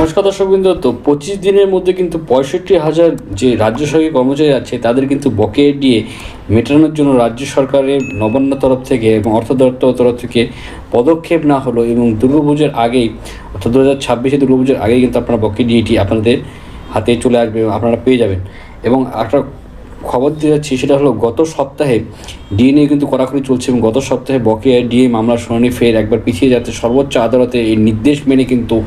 নমস্কার দর্শকবৃন্দ। তো 25 দিনের মধ্যে কিন্তু 65,000 যে রাজ্য সরকারি কর্মচারী আছে তাদের কিন্তু বকেয়া দিয়ে মেটানোর জন্য রাজ্য সরকারের নবান্ন তরফ থেকে এবং অর্থ দপ্তর তরফ থেকে পদক্ষেপ না হলো এবং দুর্গাপুজোর আগেই অর্থাৎ 2026 দুর্গাপুজোর আগেই কিন্তু আপনারা বকেয়া ডিএটি আপনাদের হাতে চলে আসবে এবং আপনারা পেয়ে যাবেন। এবং একটা খবর দিয়ে যাচ্ছি, সেটা হলো গত সপ্তাহে ডিএ নিয়ে কিন্তু কড়াকড়ি চলছে এবং গত সপ্তাহে বকেয়া ডিএ মামলার শুনানি ফের একবার পিছিয়ে যাচ্ছে সর্বোচ্চ আদালতে। এই নির্দেশ মেনে কিন্তু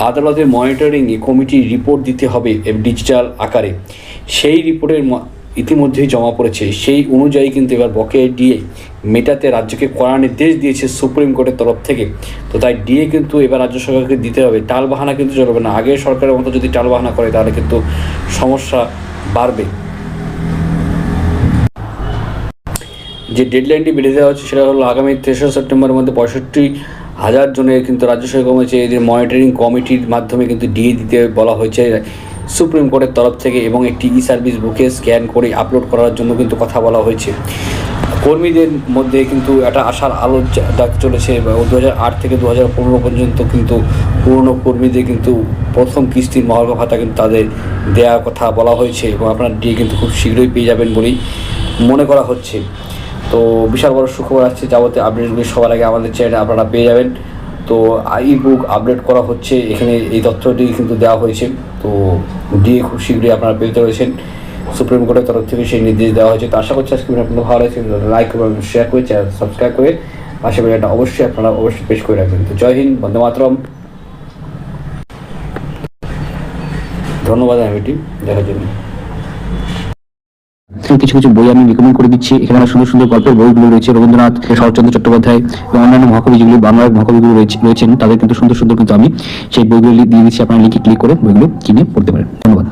আদালতের মনিটরিং কমিটি রিপোর্ট দিতে হবে ডিজিটাল আকারে। সেই রিপোর্টের ইতিমধ্যেই জমা পড়েছে, সেই অনুযায়ী কিন্তু এবার বকেয়া ডিএ মেটাতে রাজ্যকে কড়া নির্দেশ দিয়েছে সুপ্রিম কোর্টের তরফ থেকে। তো তাই ডিএ কিন্তু এবার রাজ্য সরকারকে দিতে হবে, টালবাহানা কিন্তু চলবে না। আগের সরকারের মতো যদি টালবাহানা করে তাহলে কিন্তু সমস্যা বাড়বে। যে ডেডলাইনটি বেঁধে দেওয়া হচ্ছে সেটা হলো আগামী 3রা সেপ্টেম্বরের মধ্যে 65,000 জনের কিন্তু রাজ্য সরকার কর্মচারীদের মনিটরিং কমিটির মাধ্যমে কিন্তু ডিএ দিতে বলা হয়েছে সুপ্রিম কোর্টের তরফ থেকে, এবং একটি ই সার্ভিস বুকে স্ক্যান করে আপলোড করার জন্য কিন্তু কথা বলা হয়েছে। কর্মীদের মধ্যে কিন্তু একটা আশার আলো ডাক চলেছে। 2008 থেকে 2015 পর্যন্ত কিন্তু পুরনো কর্মীদের কিন্তু প্রথম কিস্তির মহার্ঘ ভাতা কিন্তু তাদের দেওয়ার কথা বলা হয়েছে এবং আপনার ডিএ কিন্তু খুব শীঘ্রই পেয়ে যাবেন বলেই মনে করা হচ্ছে। তো বিশাল বড় সুখবর আসছে, যাবতীয় আপডেটগুলি সবার আগে আমাদের চ্যানেলে আপনারা পেয়ে যাবেন। তো ই বুক আপডেট করা হচ্ছে, এখানে এই তথ্যটি কিন্তু দেওয়া হয়েছে। তো ডিএ খুব শীঘ্রই আপনারা পেতে রয়েছেন, সুপ্রিম কোর্টের তরফ থেকে সেই নির্দেশ দেওয়া হয়েছে। তো আশা করছি আজকে আপনাদের ভালো লাগছে, লাইক এবং শেয়ার করে চ্যানেল সাবস্ক্রাইব করে পাশে বেলটা অবশ্যই আপনারা প্রেস করে রাখবেন। তো জয় হিন্দ, বন্দে মাতরম, ধন্যবাদ ভিডিওটি দেখার জন্য। কিছু কিছু বই আমি রিকমেন্ড করে দিচ্ছি। এখানে অনেক সুন্দর সুন্দর গল্পের বইগুলো রয়েছে, রবীন্দ্রনাথ, শরৎচন্দ্র চট্টোপাধ্যায় এবং অন্যান্য মহাকবি যেগুলো বাংলার মহাকবিগুলো রয়েছেন তাদের কিন্তু সুন্দর সুন্দর কিন্তু আমি সেই বইগুলো দিয়ে দিচ্ছি। আপনারা লিঙ্কে ক্লিক করে বইগুলো কিনে পড়তে পারেন। ধন্যবাদ।